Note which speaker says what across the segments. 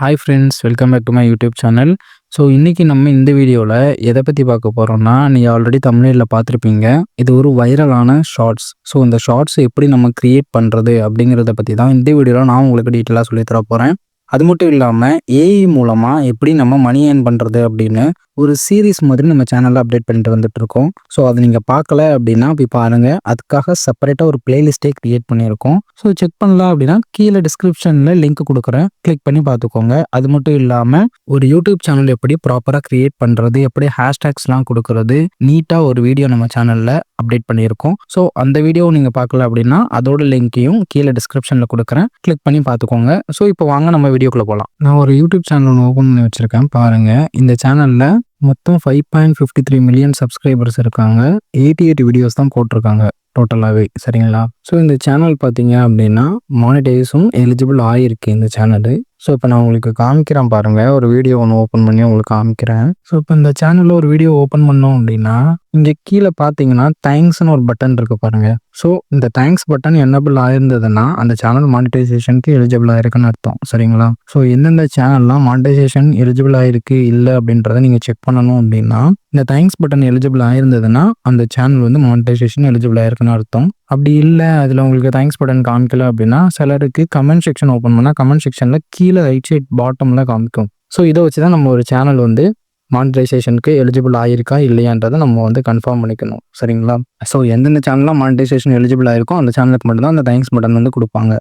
Speaker 1: Hi friends, welcome back to my YouTube channel. So இன்றைக்கி நம்ம இந்த வீடியோவில் எதை பற்றி பார்க்க போகிறோம்னா, நீங்கள் ஆல்ரெடி தமிழில் பார்த்துருப்பீங்க. இது ஒரு வைரலான ஷார்ட்ஸ். ஸோ இந்த ஷார்ட்ஸ் எப்படி நம்ம க்ரியேட் பண்ணுறது அப்படிங்கிறத பற்றி தான் இந்த வீடியோவில் நான் உங்களுக்கு டீட்டெயிலாக சொல்லித்தர போகிறேன். அது மட்டும் இல்லாமல் ஏஐ மூலமாக எப்படி நம்ம மணி ஏர்ன் பண்ணுறது அப்படின்னு ஒரு சீரீஸ் மாதிரி நம்ம சேனலில் அப்டேட் பண்ணிட்டு வந்துட்டுருக்கோம். ஸோ அதை நீங்கள் பார்க்கல அப்படின்னா போய் பாருங்கள். அதுக்காக செப்பரேட்டாக ஒரு பிளேலிஸ்ட்டே க்ரியேட் பண்ணியிருக்கோம். ஸோ செக் பண்ணலாம் அப்படின்னா கீழே டிஸ்கிரிப்ஷனில் லிங்க் கொடுக்குறேன், கிளிக் பண்ணி பார்த்துக்கோங்க. அது மட்டும் இல்லாமல் ஒரு யூடியூப் சேனல் எப்படி ப்ராப்பராக க்ரியேட் பண்ணுறது, எப்படி ஹேஷ்டேக்ஸ்லாம் கொடுக்குறது, நீட்டாக ஒரு வீடியோ நம்ம சேனலில் அப்டேட் பண்ணியிருக்கோம். ஸோ அந்த வீடியோவை நீங்கள் பார்க்கல அப்படின்னா அதோட லிங்க்கையும் கீழே டிஸ்கிரிப்ஷனில் கொடுக்குறேன், கிளிக் பண்ணி பார்த்துக்கோங்க. ஸோ இப்போ வாங்க நம்ம வீடியோக்குள்ளே போகலாம். நான் ஒரு யூடியூப் சேனல் ஒன்று ஓப்பன் பண்ணி வச்சுருக்கேன் பாருங்கள். இந்த சேனலில் மொத்தம் 5.53 மில்லியன் சப்ஸ்கிரைபர்ஸ் இருக்காங்க. 88 வீடியோஸ் தான் போட்டிருக்காங்க டோட்டலாகவே, சரிங்களா? ஸோ இந்த சேனல் பார்த்தீங்க அப்படின்னா மானிட்டைஸும் எலிஜிபிள் ஆகிருக்கு இந்த சேனலு. ஸோ இப்போ நான் உங்களுக்கு காமிக்கிறேன் பாருங்கள். ஒரு வீடியோ ஒன்று ஓப்பன் பண்ணி உங்களுக்கு காமிக்கிறேன். ஸோ இப்போ இந்த சேனலில் ஒரு வீடியோ ஓப்பன் பண்ணோம் அப்படின்னா இங்கே கீழே பார்த்தீங்கன்னா தேங்க்ஸ்னு ஒரு பட்டன் இருக்குது பாருங்கள். ஸோ இந்த தேங்க்ஸ் பட்டன் எனபிள் ஆயிருந்ததுன்னா அந்த சேனல் மானிட்டைசேஷனுக்கு எலிஜிபிள் ஆயிருக்குன்னு அர்த்தம், சரிங்களா? ஸோ எந்தெந்த சேனல்லாம் மானிட்டைசேஷன் எலிஜிபிள் ஆயிருக்கு இல்லை அப்படின்றத நீங்கள் செக் பண்ணணும் அப்படின்னா இந்த தேங்க்ஸ் பட்டன் எலிஜிபிள் ஆயிருந்ததுன்னா அந்த சேனல் வந்து மானிட்டைசேஷன் எலிஜிபிள் ஆயிருக்குன்னு அர்த்தம். அப்படி இல்லை அதில் உங்களுக்கு தேங்க்ஸ் பட்டன் காமிக்கல அப்படின்னா சிலருக்கு கமெண்ட் செக்ஷன் ஓப்பன் பண்ணால் கமெண்ட் செக்ஷனில் கீழே ரைட் சைட் பாட்டமில் காமிக்கும். ஸோ இதை வச்சு தான் நம்ம ஒரு சேனல் வந்து மானிட்டைசேஷனுக்கு எலிஜிபிள் ஆயிருக்கா இல்லையான்றதை நம்ம வந்து கன்ஃபார்ம் பண்ணிக்கணும், சரிங்களா? ஸோ எந்தெந்த சேனலாக மானிட்டைசேஷன் எலிஜிபிள் ஆயிருக்கோ அந்த சேனலுக்கு மட்டும்தான் அந்த தேங்க்ஸ் பட்டன் வந்து கொடுப்பாங்க.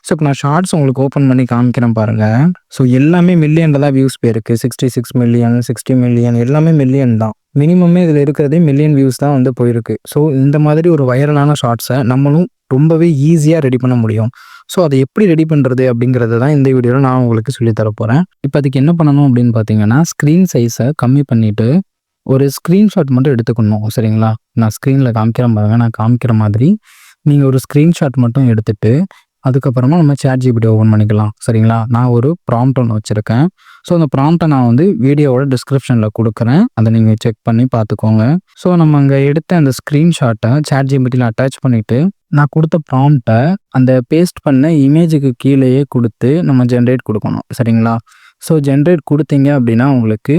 Speaker 1: ஸோ இப்போ நான் ஷார்ட்ஸ் உங்களுக்கு ஓப்பன் பண்ணி காமிக்கிறேன் பாருங்கள். ஸோ எல்லாமே மில்லியனில் தான் வியூஸ் போயிருக்கு. 66 மில்லியன், 60 மில்லியன், எல்லாமே மில்லியன் தான். மினிமமே இதில் இருக்கிறதே மில்லியன் வியூஸ் தான் வந்து போயிருக்கு. ஸோ இந்த மாதிரி ஒரு வைரலான ஷார்ட்ஸை நம்மளும் ரொம்பவே ஈஸியாக ரெடி பண்ண முடியும். ஸோ அதை எப்படி ரெடி பண்ணுறது அப்படிங்கிறத தான் இந்த வீடியோவில் நான் உங்களுக்கு சொல்லித்தர போகிறேன். இப்போ அதுக்கு என்ன பண்ணணும் அப்படின்னு பார்த்தீங்கன்னா ஸ்க்ரீன் சைஸை கம்மி பண்ணிவிட்டு ஒரு ஸ்க்ரீன்ஷாட் மட்டும் எடுத்துக்கணும், சரிங்களா? நான் ஸ்க்ரீனில் காமிக்கிறேன் பாருங்கள். நான் காமிக்கிற மாதிரி நீங்கள் ஒரு ஸ்க்ரீன்ஷாட் மட்டும் எடுத்துகிட்டு அதுக்கப்புறமா நம்ம ChatGPT ஓப்பன் பண்ணிக்கலாம், சரிங்களா? நான் ஒரு ப்ராம்ப்ட் ஒன்று வச்சுருக்கேன். ஸோ அந்த ப்ராம்ப்டை நான் வந்து வீடியோவோட டிஸ்கிரிப்ஷனில் கொடுக்குறேன், அதை நீங்கள் செக் பண்ணி பார்த்துக்கோங்க. ஸோ நம்ம அங்கே எடுத்த அந்த ஸ்க்ரீன்ஷாட்டை ChatGPTயில் அட்டாச் பண்ணிவிட்டு நான் கொடுத்த ப்ராம்ப்டை அந்த பேஸ்ட் பண்ண இமேஜுக்கு கீழேயே கொடுத்து நம்ம ஜென்ரேட் கொடுக்கணும், சரிங்களா? ஸோ ஜென்ரேட் கொடுத்தீங்க அப்படின்னா உங்களுக்கு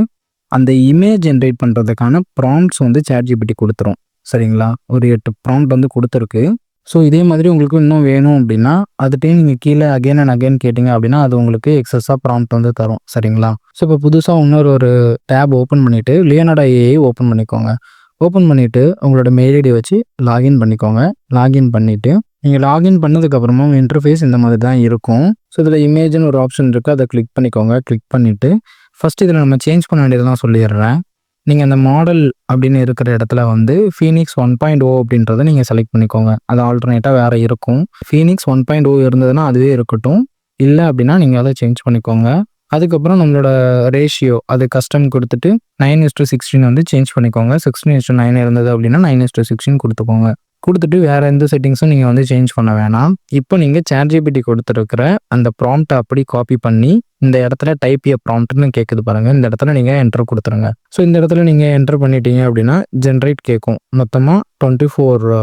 Speaker 1: அந்த இமேஜ் ஜென்ரேட் பண்ணுறதுக்கான ப்ராம்ப்ட்ஸ் வந்து ChatGPT கொடுத்துரும், சரிங்களா? ஒரு 8 ப்ராம்ப்ட் வந்து கொடுத்துருக்கு. ஸோ இதே மாதிரி உங்களுக்கு இன்னும் வேணும் அப்படின்னா அதுகிட்டையும் நீங்கள் கீழே அகைன் அண்ட் அகைன் கேட்டிங்க அப்படின்னா அது உங்களுக்கு எக்ஸஸாக ப்ராம்ப்ட் வந்து தரும், சரிங்களா? ஸோ இப்போ புதுசாக ஒரு டேப் ஓப்பன் பண்ணிவிட்டு லியோனார்டோ AI ஓப்பன் பண்ணிக்கோங்க. ஓப்பன் பண்ணிவிட்டு உங்களோட மெயில் ஐடி வச்சு லாகின் பண்ணிக்கோங்க. லாகின் பண்ணிவிட்டு நீங்கள் லாகின் பண்ணதுக்கப்புறமா இன்டர்ஃபேஸ் இந்த மாதிரி தான் இருக்கும். ஸோ இதில் இமேஜ்னு ஒரு ஆப்ஷன் இருக்குது, அதை கிளிக் பண்ணிக்கோங்க. கிளிக் பண்ணிவிட்டு ஃபஸ்ட்டு இதில் நம்ம சேஞ்ச் பண்ண வேண்டியதெல்லாம் சொல்லிடுறேன். நீங்கள் அந்த மாடல் அப்படின்னு இருக்கிற இடத்துல வந்து ஃபீனிக்ஸ் 1.0 அப்படின்றத நீங்கள் செலக்ட் பண்ணிக்கோங்க. அது ஆல்டர்னேட்டாக வேறு இருக்கும். ஃபீனிக்ஸ் 1.0 இருந்ததுன்னா அதுவே இருக்கட்டும். இல்லை அப்படின்னா நீங்கள் அதை சேஞ்ச் பண்ணிக்கோங்க. அதுக்கப்புறம் நம்மளோட ரேஷியோ அது கஸ்டம் கொடுத்துட்டு 9:16 வந்து சேஞ்ச் பண்ணிக்கோங்க. 16:9 இருந்தது அப்படின்னா 9:16 கொடுத்துக்கோங்க. கொடுத்துட்டு வேறு எந்த செட்டிங்ஸும் நீங்கள் வந்து சேஞ்ச் பண்ண வேணாம். இப்போ நீங்கள் ChatGPT கொடுத்துருக்கிற அந்த ப்ராம்ப்டை அப்படி காப்பி பண்ணி இந்த இடத்துல டைப் ஏ ப்ராம்ப்ட்னு கேட்குது பாருங்கள். இந்த இடத்துல நீங்கள் என்டர் கொடுத்துருங்க. ஸோ இந்த இடத்துல நீங்கள் என்டர் பண்ணிட்டீங்க அப்படின்னா ஜென்ரேட் கேட்கும். மொத்தமாக 24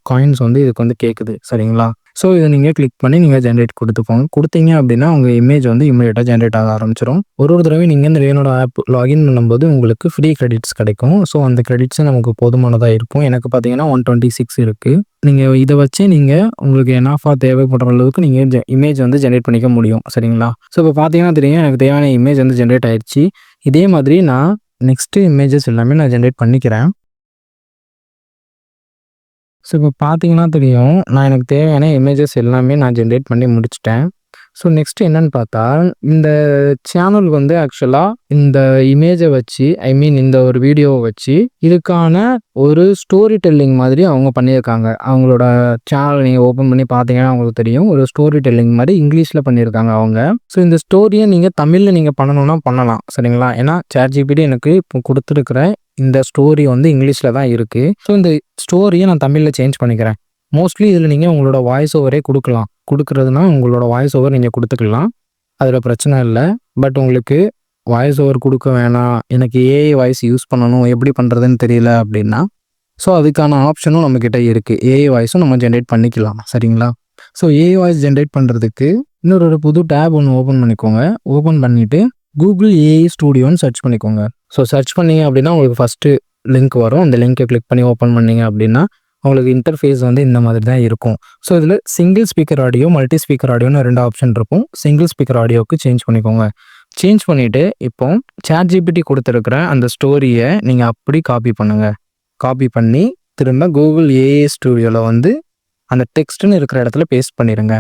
Speaker 1: காயின்ஸ் வந்து இதுக்கு வந்து கேட்குது, சரிங்களா? ஸோ இதை நீங்கள் கிளிக் பண்ணி நீங்கள் ஜென்ரேட் கொடுத்துக்கோங்க. கொடுத்தீங்க அப்படின்னா உங்கள் இமேஜ் வந்து இமீடியட்டாக ஜென்ரேட் ஆக ஆரம்பிச்சிடும். ஒரு தடவை நீங்கள் இந்த லியோனார்டோ ஆப் லாகின் பண்ணும்போது உங்களுக்கு ஃப்ரீ கிரெடிட்ஸ் கிடைக்கும். ஸோ அந்த கிரெடிட்ஸும் நமக்கு போதுமானதாக இருக்கும். எனக்கு பார்த்தீங்கன்னா 126 இருக்குது. நீங்கள் இதை வச்சு நீங்கள் உங்களுக்கு எனாஃபாக தேவைப்படுற அளவுக்கு நீங்கள் இமேஜ் வந்து ஜென்ரேட் பண்ணிக்க முடியும், சரிங்களா? ஸோ இப்போ பார்த்தீங்கன்னா தெரியும் எனக்கு தேவையான இமேஜ் வந்து ஜென்ரேட் ஆயிடுச்சு. இதே மாதிரி நான் நெக்ஸ்ட்டு இமேஜஸ் எல்லாமே நான் ஜென்ரேட் பண்ணிக்கிறேன். ஸோ இப்போ பார்த்தீங்கன்னா தெரியும் நான் எனக்கு தேவையான இமேஜஸ் எல்லாமே நான் ஜென்ரேட் பண்ணி முடிச்சிட்டேன். ஸோ நெக்ஸ்ட்டு என்னன்னு பார்த்தா இந்த சேனல் வந்து ஆக்சுவலாக இந்த இமேஜை வச்சு இந்த ஒரு வீடியோவை வச்சு இதுக்கான ஒரு ஸ்டோரி டெல்லிங் மாதிரி அவங்க பண்ணியிருக்காங்க. அவங்களோட சேனல் நீங்கள் ஓப்பன் பண்ணி பார்த்தீங்கன்னா அவங்களுக்கு தெரியும். ஒரு ஸ்டோரி டெல்லிங் மாதிரி இங்கிலீஷில் பண்ணியிருக்காங்க அவங்க. ஸோ இந்த ஸ்டோரியை நீங்கள் தமிழில் நீங்கள் பண்ணணும்னா பண்ணலாம், சரிங்களா? ஏன்னா ChatGPT எனக்கு இப்போ கொடுத்துருக்குற இந்த ஸ்டோரி வந்து இங்கிலீஷில் தான் இருக்குது. ஸோ இந்த ஸ்டோரியை நான் தமிழில் சேஞ்ச் பண்ணிக்கிறேன். மோஸ்ட்லி இதில் நீங்கள் உங்களோட வாய்ஸ் ஓவரே கொடுக்கலாம். கொடுக்குறதுனா உங்களோட வாய்ஸ் ஓவர் நீங்கள் கொடுத்துக்கலாம், அதில் பிரச்சனை இல்லை. பட் உங்களுக்கு வாய்ஸ் ஓவர் கொடுக்க வேணாம், எனக்கு ஏஐ வாய்ஸ் யூஸ் பண்ணணும், எப்படி பண்ணுறதுன்னு தெரியல அப்படின்னா ஸோ அதுக்கான ஆப்ஷனும் நம்மக்கிட்ட இருக்குது. ஏஐ வாய்ஸும் நம்ம ஜென்ரேட் பண்ணிக்கலாம், சரிங்களா? ஸோ ஏஐ வாய்ஸ் ஜென்ரேட் பண்ணுறதுக்கு இன்னொரு ஒரு புது டேப் ஒன்று ஓப்பன் பண்ணிக்கோங்க. ஓப்பன் பண்ணிவிட்டு கூகுள் ஏஐ ஸ்டூடியோன்னு சர்ச் பண்ணிக்கோங்க. ஸோ சர்ச் பண்ணீங்க அப்படின்னா உங்களுக்கு ஃபஸ்ட்டு லிங்க் வரும். அந்த லிங்க்கை கிளிக் பண்ணி ஓப்பன் பண்ணீங்க அப்படின்னா உங்களுக்கு இன்டர்ஃபேஸ் வந்து இந்த மாதிரி தான் இருக்கும். ஸோ இதில் single speaker audio, multi speaker ஆடியோன்னு 2 ஆப்ஷன் இருக்கும். சிங்கிள் ஸ்பீக்கர் ஆடியோவுக்கு சேஞ்ச் பண்ணிக்கோங்க. சேஞ்ச் பண்ணிவிட்டு இப்போ ChatGPT கொடுத்துருக்கிற அந்த ஸ்டோரியை நீங்கள் அப்படி காப்பி பண்ணுங்கள். காப்பி பண்ணி திரும்ப கூகுள் ஏஐ ஸ்டூடியோவில் வந்து அந்த டெக்ஸ்ட்டுன்னு இருக்கிற இடத்துல பேஸ்ட் பண்ணிடுங்க.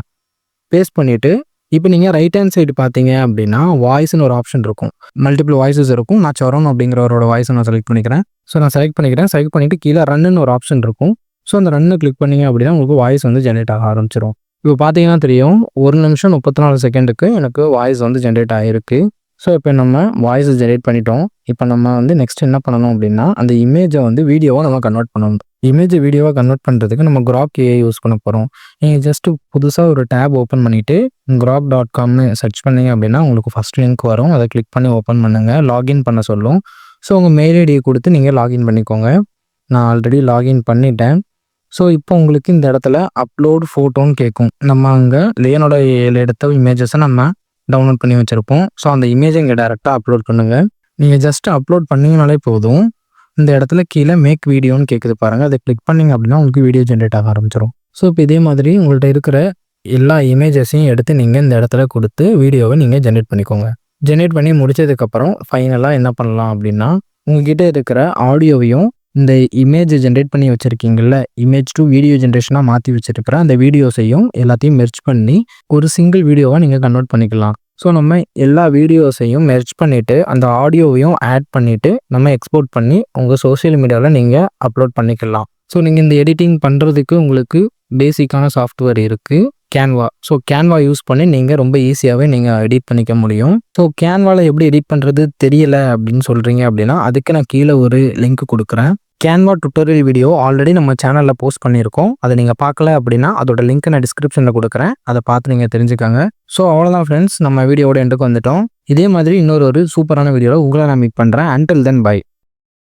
Speaker 1: பேஸ்ட் பண்ணிவிட்டு இப்போ நீங்கள் ரைட் ஹேண்ட் சைடு பார்த்தீங்க அப்படின்னா வாய்ஸ்னு ஒரு ஆப்ஷன் இருக்கும். மல்டிபிள் வாய்ஸஸ் இருக்கும். நான் சரண் அப்படிங்கிறவரோட வாய்ஸை நான் செலக்ட் பண்ணிக்கிறேன். ஸோ நான் செலக்ட் பண்ணிவிட்டு கீழே ரன்னுன்னு ஒரு ஆப்ஷன் இருக்கும். ஸோ அந்த ரன்னை கிளிக் பண்ணிங்க அப்படின்னா உங்களுக்கு வாய்ஸ் வந்து ஜென்ரேட் ஆக ஆரம்பிச்சிடும். இப்போ பார்த்தீங்கன்னா தெரியும் 1 நிமிஷம் 34 செகண்டுக்கு எனக்கு வாய்ஸ் வந்து ஜென்ரேட் ஆகிருக்கு. ஸோ இப்போ நம்ம வாய்ஸை ஜென்ரேட் பண்ணிட்டோம். இப்போ நம்ம வந்து நெக்ஸ்ட் என்ன பண்ணணும் அப்படின்னா அந்த இமேஜை வந்து வீடியோவை நம்ம கன்வெர்ட் பண்ணணும். இமேஜை வீடியோவை கன்வெர்ட் பண்ணுறதுக்கு நம்ம Grok AI யூஸ் பண்ண போகிறோம். நீங்கள் ஜஸ்ட்டு புதுசாக ஒரு டேப் ஓப்பன் பண்ணிவிட்டு grok.comனு சர்ச் பண்ணிங்க அப்படின்னா உங்களுக்கு ஃபஸ்ட் லிங்க் வரும். அதை கிளிக் பண்ணி ஓப்பன் பண்ணுங்கள். லாகின் பண்ண சொல்லும். ஸோ உங்கள் மெயில் ஐடியை கொடுத்து நீங்கள் லாகின் பண்ணிக்கோங்க. நான் ஆல்ரெடி லாகின் பண்ணிட்டேன். ஸோ இப்போ உங்களுக்கு இந்த இடத்துல அப்லோட் ஃபோட்டோன்னு கேட்கும். நம்ம அங்கே லியோனோட எடுத்த இமேஜஸை நம்ம டவுன்லோட் பண்ணி வச்சுருப்போம். ஸோ அந்த இமேஜை இங்கே டேரெக்டாக அப்லோட் பண்ணுங்கள். நீங்கள் ஜஸ்ட்டு அப்லோட் பண்ணிங்கனாலே போதும். இந்த இடத்துல கீழே மேக் வீடியோன்னு கேட்குது பாருங்கள். அதை கிளிக் பண்ணிங்க அப்படின்னா உங்களுக்கு வீடியோ ஜென்ரேட் ஆக ஆரம்பிச்சிடும். ஸோ இப்போ இதே மாதிரி உங்கள்கிட்ட இருக்கிற எல்லா இமேஜஸையும் எடுத்து நீங்கள் இந்த இடத்துல கொடுத்து வீடியோவை நீங்கள் ஜென்ரேட் பண்ணிக்கோங்க. ஜென்ரேட் பண்ணி முடிச்சதுக்கப்புறம் ஃபைனலாக என்ன பண்ணலாம் அப்படின்னா உங்ககிட்ட இருக்கிற ஆடியோவையும் இந்த இமேஜ் ஜென்ரேட் பண்ணி வச்சுருக்கீங்கள்ல, இமேஜ் டு வீடியோ ஜென்ரேஷனாக மாற்றி வச்சுருக்கிற அந்த வீடியோஸையும் எல்லாத்தையும் மெர்ஜ் பண்ணி ஒரு சிங்கிள் வீடியோவாக நீங்கள் கன்வெர்ட் பண்ணிக்கலாம். ஸோ நம்ம எல்லா வீடியோஸையும் மெர்ஜ் பண்ணிவிட்டு அந்த ஆடியோவையும் ஆட் பண்ணிவிட்டு நம்ம எக்ஸ்போர்ட் பண்ணி உங்கள் சோஷியல் மீடியாவில் நீங்கள் அப்லோட் பண்ணிக்கலாம். ஸோ நீங்கள் இந்த எடிட்டிங் பண்ணுறதுக்கு உங்களுக்கு பேசிக்கான சாஃப்ட்வேர் இருக்குது கேன்வா. ஸோ கேன்வா யூஸ் பண்ணி நீங்கள் ரொம்ப ஈஸியாகவே நீங்கள் எடிட் பண்ணிக்க முடியும். ஸோ கேன்வாவில் எப்படி எடிட் பண்ணுறது தெரியலை அப்படின்னு சொல்கிறீங்க அப்படின்னா அதுக்கு நான் கீழே ஒரு லிங்க் கொடுக்குறேன். கேன்வா டுட்டோரியல் வீடியோ ஆல்ரெடி நம்ம சேனலில் போஸ்ட் பண்ணியிருக்கோம். அதை நீங்கள் பார்க்கல அப்படின்னா அதோட லிங்க் நான் டிஸ்கிரிப்ஷனில் கொடுக்குறேன். அதை பார்த்து நீங்கள் தெரிஞ்சுக்கோங்க. ஸோ அவ்வளோதான் ஃப்ரெண்ட்ஸ், நம்ம வீடியோவோட எண்டுக்கு வந்துட்டோம். இதே மாதிரி இன்னொரு சூப்பரான வீடியோவில் உங்களை நான் மீட் பண்ணுறேன். Until then by.